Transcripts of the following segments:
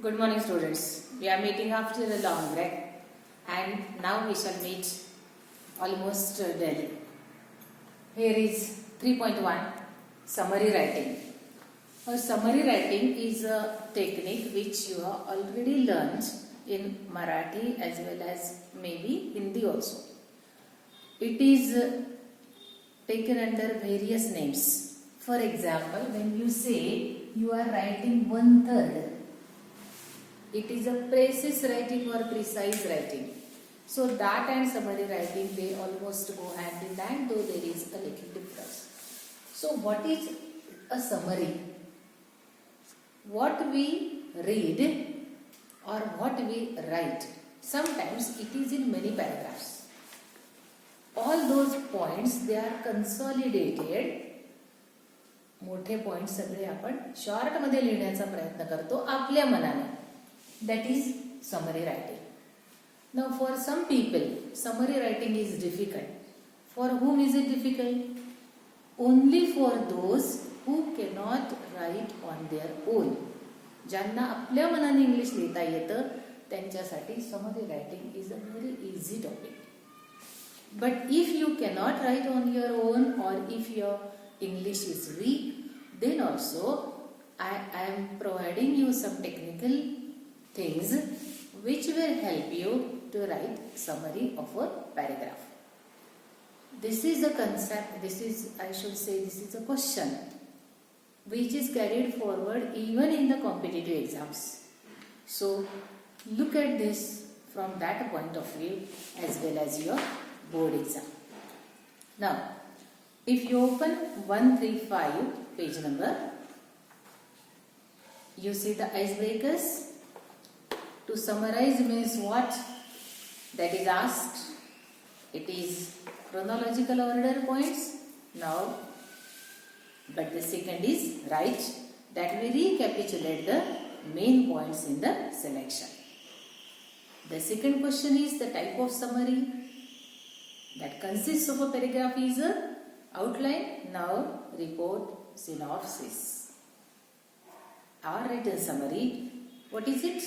Good morning, students. We are meeting after a long break, and now we shall meet almost daily. Here is 3.1 summary writing. Summary writing is a technique which you have already learned in Marathi as well as maybe Hindi also. It is taken under various names. For example, when you say you are writing 1/3, it is a precise writing or precise writing. So that and summary writing, they almost go hand in hand, though there is a little difference. So what is a summary? What we read or what we write. Sometimes it is in many paragraphs. All those points, they are consolidated. मोठे point सगळे आपण short मध्ये लिहिण्याचा प्रयत्न करतो आपल्या मनाने. That is summary writing. Now for some people, summary writing is difficult. For whom is it difficult? Only for those who cannot write on their own. ज्यांना आपल्या मनाने इंग्लिश लिहिता येतं त्यांच्यासाठी summary writing is a very easy topic. But if you cannot write on your own or if your English is weak, then also I am providing you some technical things which will help you to write summary of a paragraph. This is a concept, this is a question which is carried forward even in the competitive exams. So look at this from that point of view as well as your board exam. Now, if you open 135 page number, you see the icebreakers. To summarize means what? That is asked. It is chronological order points. Now, but the second is write, that we recapitulate the main points in the selection. The second question is the type of summary that consists of a paragraph is a outline. Now, report, synopsis. Our written summary, what is it?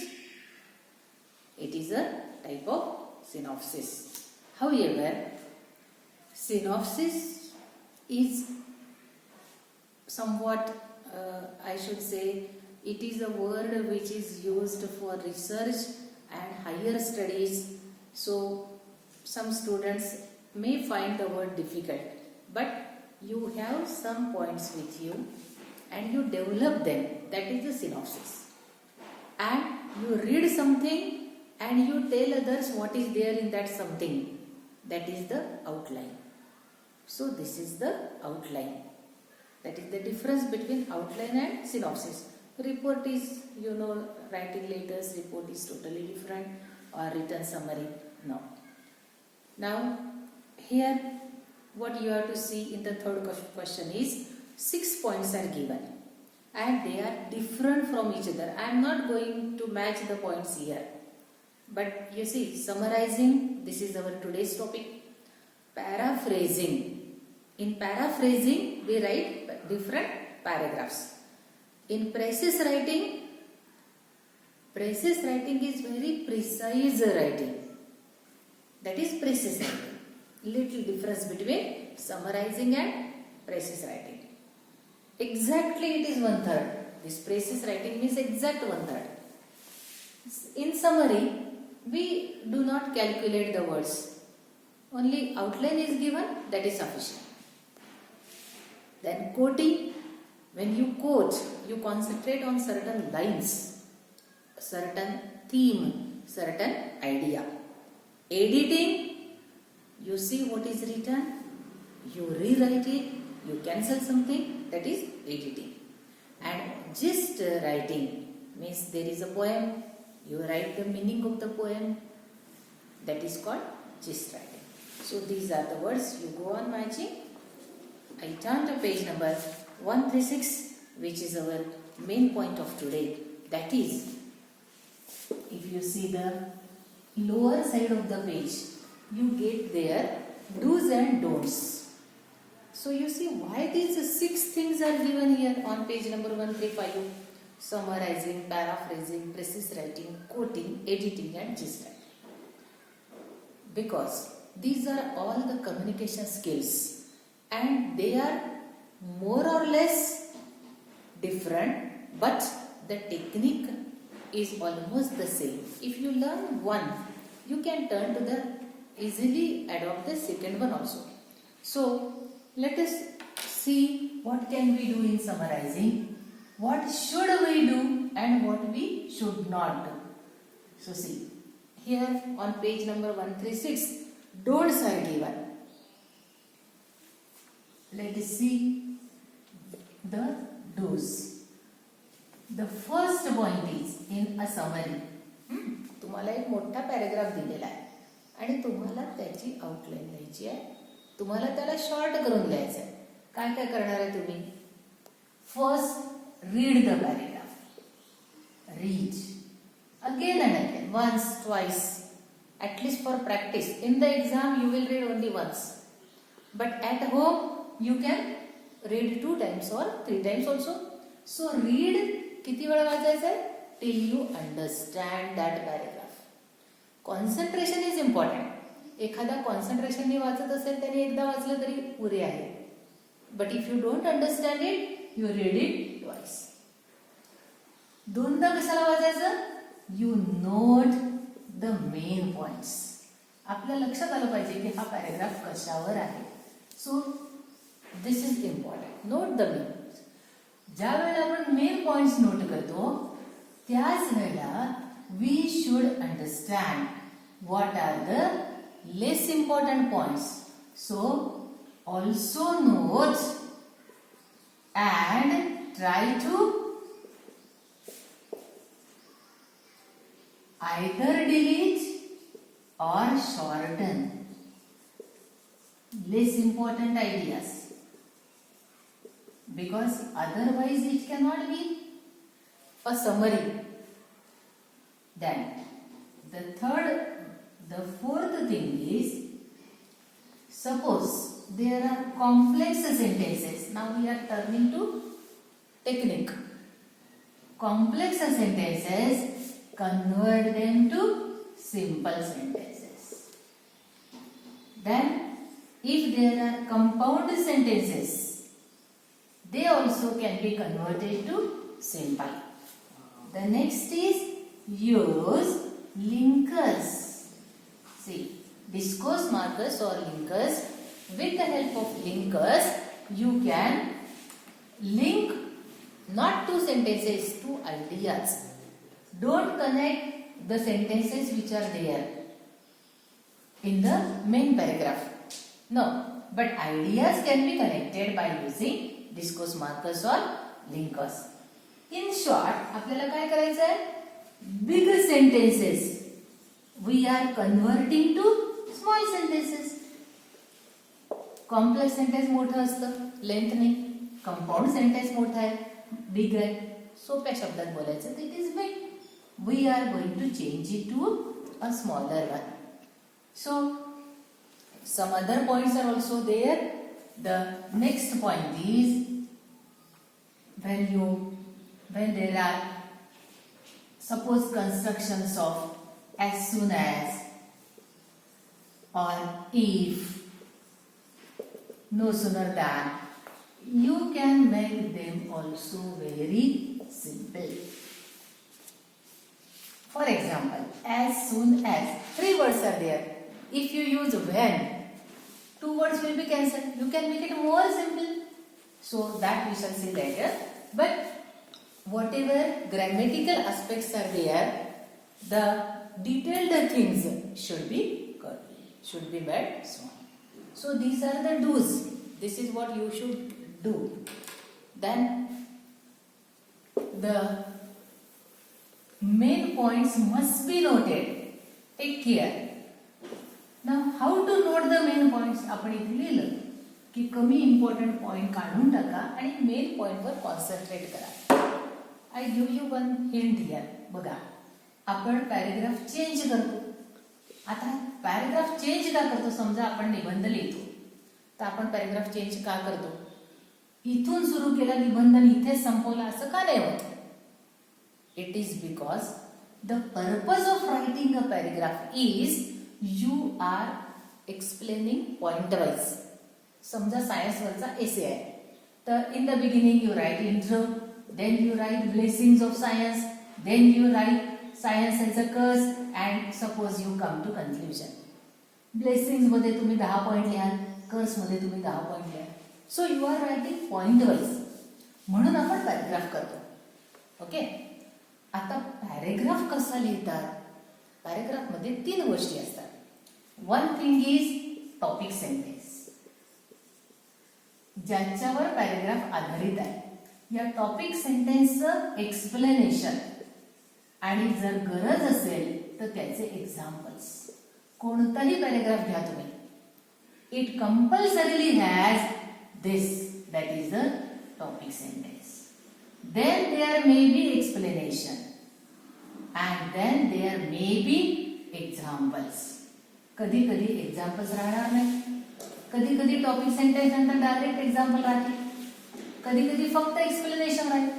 It is a type of synopsis. However, synopsis is somewhat, it is a word which is used for research and higher studies. So, some students may find the word difficult, but you have some points with you and you develop them. That is the synopsis. And you read something and you tell others what is there in that something. That is the outline. So this is the outline. That is the difference between outline and synopsis. Report is, writing letters, report is totally different, or written summary. No. Now, here what you have to see in the third question is 6 points are given and they are different from each other. I am not going to match the points here. But you see, summarizing, this is our today's topic. Paraphrasing. In paraphrasing, we write different paragraphs. In precise writing is very precise writing. That is precise writing. Little difference between summarizing and precise writing. Exactly it is 1/3. This precise writing means exact 1/3. In summary, we do not calculate the words. Only outline is given, that is sufficient. Then quoting. When you quote, you concentrate on certain lines, certain theme, certain idea. Editing, you see what is written, you rewrite it, you cancel something, that is editing. And gist writing means there is a poem, you write the meaning of the poem, that is called gist writing. So these are the words, you go on matching. I turn to page number 136, which is our main point of today. That is, if you see the lower side of the page, you get there do's and don'ts. So you see why these 6 things are given here on page number 135. Summarizing, paraphrasing, precise writing, quoting, editing and gist writing. Because these are all the communication skills and they are more or less different, but the technique is almost the same. If you learn one, you can turn to the easily adopt the second one also. So let us see what can we do in summarizing, what should we do and what we should not do. So see, here on page number 136, don'ts are given. Let us see the do's. The first point is in a summary. तुम्हाला एक मोठा paragraph दिलेला आहे आणि तुम्हाला त्याची outline लिहायची आहे. तुम्हाला त्याला शॉर्ट करून लिहायचं आहे. काय काय करणार आहे तुम्ही? First read the paragraph. Read again and again, once, twice, at least for practice. In the exam you will read only once, but at home you can read 2 times or 3 times also. So read किती वेळा वाचायचं आहे? Till you understand that paragraph. Concentration is important. एखादा कॉन्सन्ट्रेशनने वाचत असेल त्याने एकदा वाचलं तरी पुरे आहे. But if you don't understand it, you read it twice. दोनदा कशाला वाचायचं? You note the main points. आपल्या लक्षात आलं पाहिजे की हा पॅराग्राफ कशावर आहे. So this is important. Note the main points. ज्या वेळेला आपण मेन पॉइंट्स नोट करतो त्याच वेळेला we should understand what are the less important points. So also note and try to either delete or shorten less important ideas, because otherwise it cannot be a summary. Then the fourth thing is, suppose there are complex sentences. Now we are turning to technique. Complex sentences, convert them to simple sentences. Then if there are compound sentences, they also can be converted to simple. The next is use linkers. See, discourse markers or linkers. With the help of linkers, you can link not 2 sentences, 2 ideas. Don't connect the sentences which are there in the main paragraph. No, but ideas can be connected by using discourse markers or linkers. In short, आपल्याला काय करायचं आहे? Big sentences we are converting to small sentences. Complex sentence मोठं असतं, length नाही. Compound sentence मोठा आहे, big आहे. सोप्या शब्दात बोलायचं तर it is big. We are going to change it to a smaller one. So some other points are also there. The next point is when there are suppose constructions of as soon as or if, no sooner than, you can make them also very simple. For example, as soon as, 3 words are there. If you use when, 2 words will be cancelled. You can make it more simple. So that we shall see later. But whatever grammatical aspects are there, the detailed things should be made small. So these are the do's. This is what you should do. Then the main points must be noted. Take care. Now how to note the main points? आपण इथे लिहिलं की कमी important point काढून टाका आणि main पॉइंटवर concentrate करा. I give you one hint here. बघा, आपण पॅरेग्राफ चेंज करतो. आता पॅरेग्राफ चेंज का करतो? समजा आपण निबंध लिहितो तर आपण पॅरेग्राफ चेंज का करतो? इथून सुरू केला निबंध आणि इथेच संपवला असं का नाही होत? It is because the purpose of writing a paragraph is you are explaining point wise. समजा सायन्स वरचा एसे आहे तर in the beginning you write intro, then you write blessings of science, then you write science as a curse and suppose you come to conclusion. Blessings मध्ये तुम्ही 10 point लिहाल, कर्स मध्ये तुम्ही 10 पॉइंट लिहाल. So you are writing point wise. म्हणून आपण paragraph करतो. Okay. आता पॅरेग्राफ कसा लिहितात? पॅरेग्राफ मध्ये 3 गोष्टी असतात. One thing is topic sentence, ज्याच्यावर पॅरेग्राफ आधारित आहे. या टॉपिक सेंटेन्सचं एक्सप्लेनेशन आणि जर गरज असेल तर त्याचे एक्झाम्पल्स. कोणताही पॅरेग्राफ घ्या तुम्ही, it compulsorily has this, that is the topic sentence. Then there may be explanation and then there may be examples. कधी कधी एक्झाम्पल्स राहणार नाही, कधी कधी टॉपिक सेंटेन्स नंतर डायरेक्ट एक्झाम्पल राहतील, कधी कधी फक्त एक्सप्लेनेशन राहील.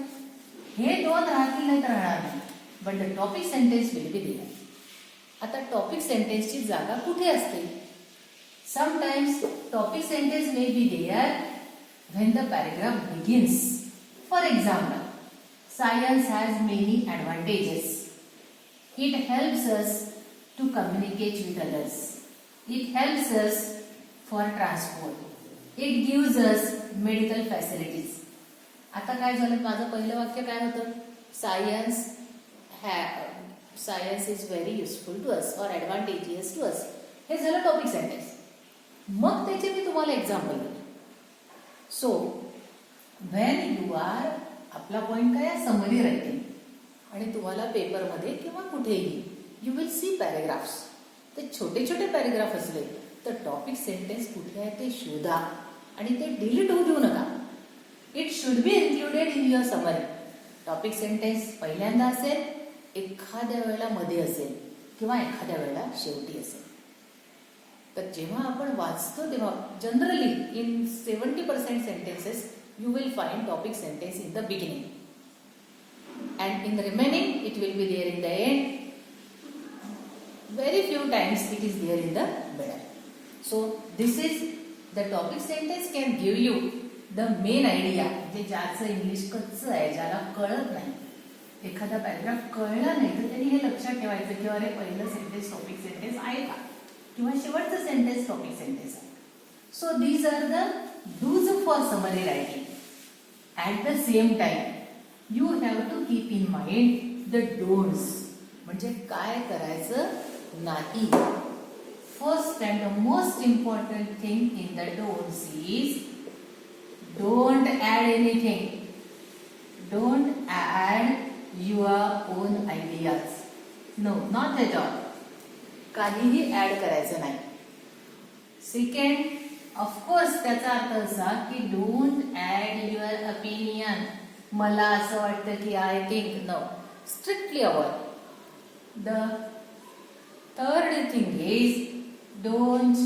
हे 2 राहतील नाही तर राहणार नाही. But the topic sentence will be there. आता टॉपिक सेंटेन्सची जागा कुठे असते? Sometimes topic sentence may be there when the paragraph begins. For example, science has many advantages. It helps us to communicate with others. It helps us for transport. It gives us medical facilities. आता काय झालं? माझं पहिलं वाक्य काय होतं? Science is very useful to us or advantageous to us. हे झालं topic sentence. मग त्याचे मी तुम्हाला एक्झाम्पल देतो. सो व्हेन यू आर, आपला पॉइंट काय आहे? Summary writing. आणि तुम्हाला पेपरमध्ये किंवा कुठेही यू विल सी पॅरेग्राफ्स. ते छोटे छोटे पॅरेग्राफ असले तर टॉपिक सेंटेन्स कुठे आहे ते शोधा आणि ते डिलीट होऊ देऊ नका. It should be included in your summary. Topic sentence पहिल्यांदा असेल, एखाद्या वेळेला मध्ये असेल किंवा एखाद्या वेळेला शेवटी असेल. तर जेव्हा आपण वाचतो तेव्हा generally in 70% sentences you will find topic sentence in the beginning and in the remaining it will be there in the end. Very few times it is there in the middle. So this is the topic sentence can give you the main idea. जे ज्याचं English कच्चं आहे, ज्याला कळत नाही, एखादा paragraph कळला नाही तर त्यांनी हे लक्षात ठेवायचं की अरे पहिलं सेंटेन्स टॉपिक सेंटेन्स आहे का किंवा शेवटचं सेंटेन्स टॉपिक सेंटेन्स आहे. So these are the do's for summary writing. At the same time, you have to keep in mind the don'ts. म्हणजे काय करायचं नाही. First and the most important thing in the don'ts is don't add anything. Don't add your own ideas. No, not at all. काहीही add करायचं नाही. Second, of course त्याचा अर्थ असा की डोंट ऍड युअर ओपिनियन. मला असं वाटतं की I think. No, strictly avoid. The third thing is don't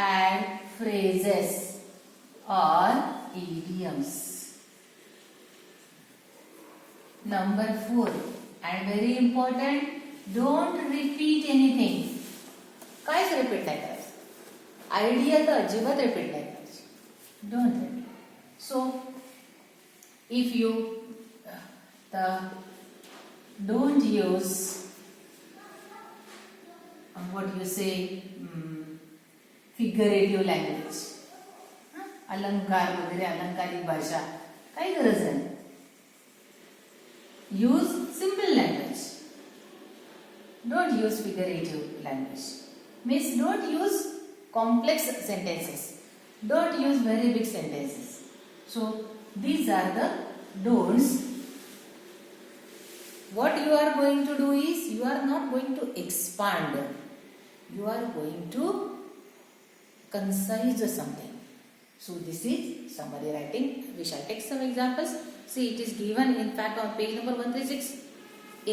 add phrases और idioms. Number 4 and very important, don't repeat anything. काहीच रिपीट नाही करायचं. आयडिया तर अजिबात रिपीट नाही करायची. Don't repeat. So if you don't use what you say figurative language, अलंकार वगैरे, अलंकारिक भाषा, काही गरज नाही. Use simple language. Don't use figurative language. Means don't use complex sentences. Don't use very big sentences. So these are the don'ts. What you are going to do is you are not going to expand. You are going to concise something. So this is summary writing. We shall take some examples. See, it is given in fact on page number 136.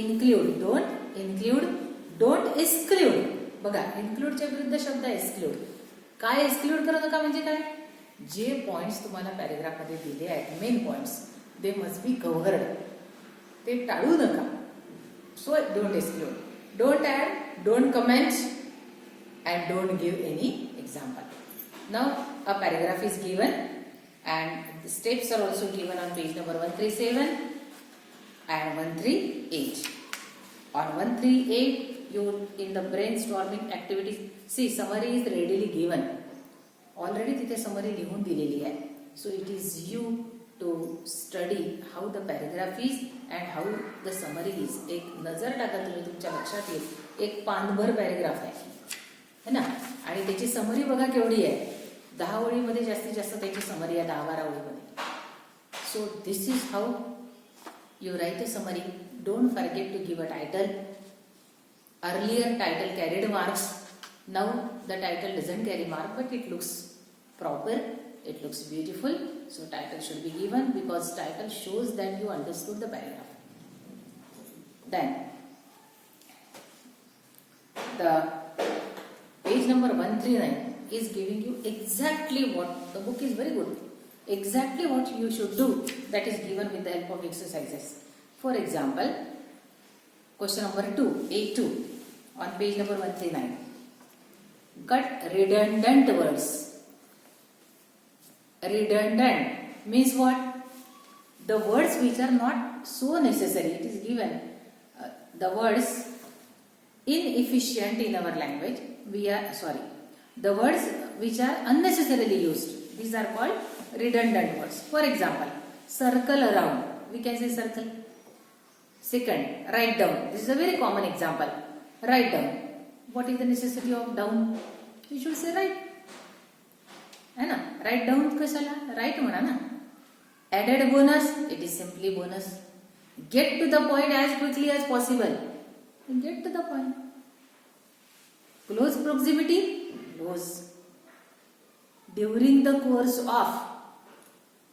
Include, don't include, don't exclude. बघा, इन्क्लूडच्या विरुद्ध शब्द exclude. काय exclude करू नका म्हणजे काय? जे points तुम्हाला paragraph मध्ये दिले आहेत, main points, they must be covered. ते टाळू नका. So don't exclude, don't add, don't comment and don't give any example. Now a paragraph is given and the steps are also given on page number 137 and 138. On 138 you in the brainstorming activities, see summary is readily given. Already तिथे summary लिहून दिलेली आहे. So it is you to study how the paragraph is and how the summary is. एक नजर टाका तुम्ही, तुमच्या लक्षात येईल. एक पानभर पॅरेग्राफ आहे है ना, आणि त्याची समरी बघा केवढी आहे. 10 ओळीमध्ये जास्तीत जास्त त्याची समरी आहे, 10-12 ओळीमध्ये. So this is how you write a summary. Don't forget to give a title. Earlier title carried marks. Now the title doesn't carry mark but it looks proper, it looks beautiful. So title should be given because title shows that you understood the paragraph. Then the page number 139 is giving you exactly what the book is very good. Exactly what you should do, that is given with the help of exercises. For example, question number 2, A2 on page number 139. Cut redundant words. Redundant means what? The words which are not so necessary. It is given the words inefficient in our language. The words which are unnecessarily used. These are called redundant words. For example, circle around. We can say circle. Second, write down. This is a very common example. Write down. What is the necessity of down? We should say write. है ना, write down कशाला, write म्हणा ना. Added bonus, it is simply bonus. Get to the point as quickly as possible. Get to the point. Close proximity, close. During the course of.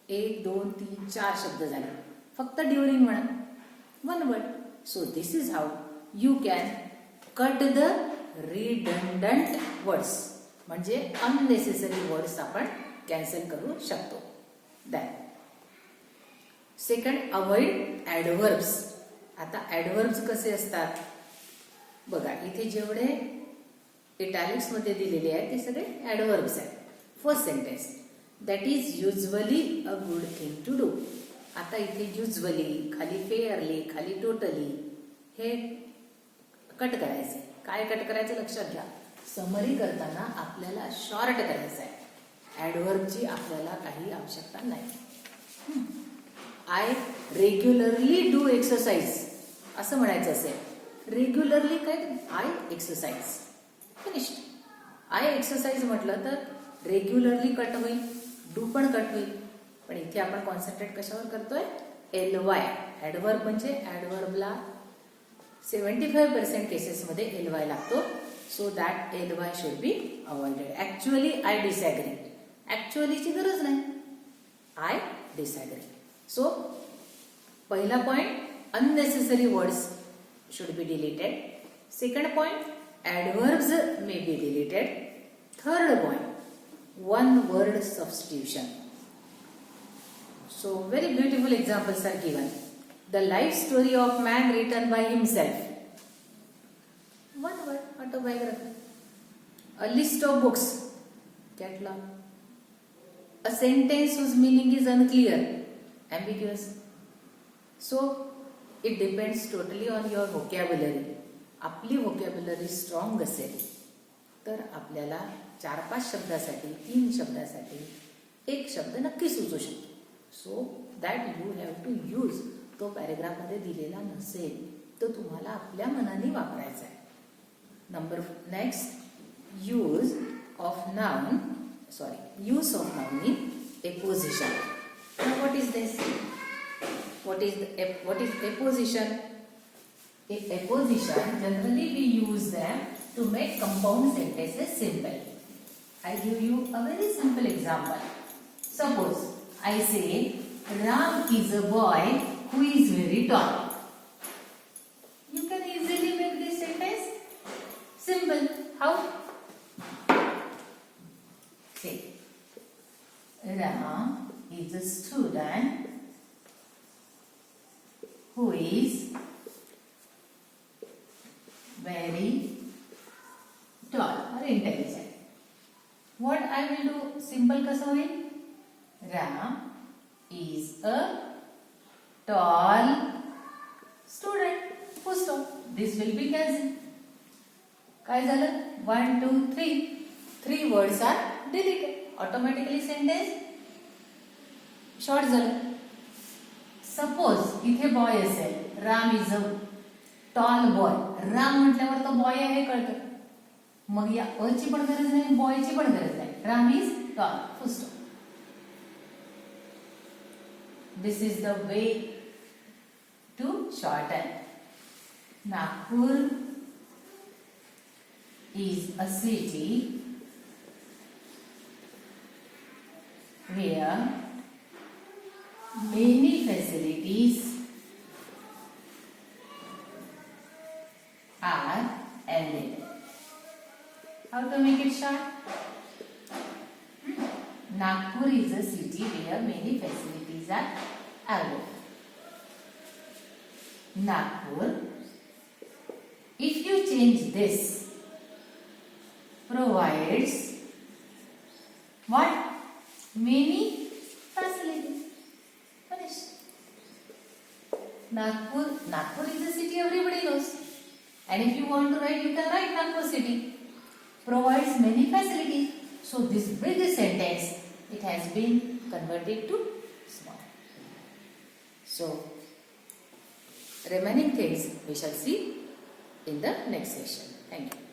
1, 2, 3, 4 शब्द झाले, फक्त during म्हणा, one word. So this is how you can cut the redundant words. म्हणजे unnecessary words आपण cancel करू शकतो. Then second, avoid adverbs. आता adverbs कसे असतात बघा, इथे जेवढे इटॅलिक्स मध्ये दिलेले आहेत ते सगळे ॲडव्हर्ब्स आहेत. First sentence, that is usually a good thing to do. आता इथे युजली, खाली फेअरली, खाली टोटली, हे कट करायचे. काय कट करायचं लक्षात घ्या. समरी करताना आपल्याला शॉर्ट करायचं आहे. ॲडव्हर्बची आपल्याला काही आवश्यकता नाही. आय रेग्युलरली डू एक्सरसाइज असं म्हणायचं असेल. रेग्युलरली काय, आय एक्सरसाइज, फिनिश्ड. आय एक्सरसाइज म्हटलं तर रेग्युलरली कट होईल, डू पण कट होईल. पण इथे आपण कॉन्सन्ट्रेट कशावर करतोय, LY. ॲडव्हर्ब म्हणजे ॲडव्हर्बला 75% केसेसमध्ये LY लागतो. So that LY should be avoided. Actually, I disagree. Actually ची गरज नाही. I disagree. So, पहिला point, unnecessary words should be deleted. Second point, adverbs may be deleted. Third point, one word substitution. So, very beautiful examples are given. The life story of man written by himself. One word, autobiography. A list of books, catalog. A sentence whose meaning is unclear, ambiguous. So it depends totally on your vocabulary. आपली vocabulary strong असेल तर आपल्याला 4-5 शब्दासाठी, 3 शब्दासाठी एक शब्द नक्की सुचू शकतो. So that you have to use. तो पॅरेग्राफ मध्ये दिलेला नसेल तर तुम्हाला आपल्या मनाने वापरायचा आहे. Next, use of noun in apposition. Now what is this? What is apposition? In apposition, generally we use them to make compound sentences simple. I give you a very simple example. Suppose I say, Ram is a boy who is very tall. You can easily make this sentence simple. How? Say, Ram is a student who is very tall or intelligent. What I will do? Simple कसं होईल? Ram is a tall student. Full stop. This will be cancelled. काय झालं? 1, 2, 3. 3 words are deleted. Automatically sentence short झालं. Suppose इथे boy असेल, Ram is a tall boy. Ram म्हटल्यावर तर boy आहे हे कळतं. मग या अ ची पण गरज नाही, बॉयची पण गरज नाही. Ram is tall. Full stop. This is the way to shorten. Nagpur is a city where many facilities are available. How to make it short? Nagpur is a city where many facilities are available. Nagpur, if you change this, provides what? Many facilities. Finish. Nagpur is a city everybody knows. And if you want to write, you can write Nagpur city. Provides many facilities. So this big sentence, it has been converted to small. So remaining things we shall see in the next session. Thank you.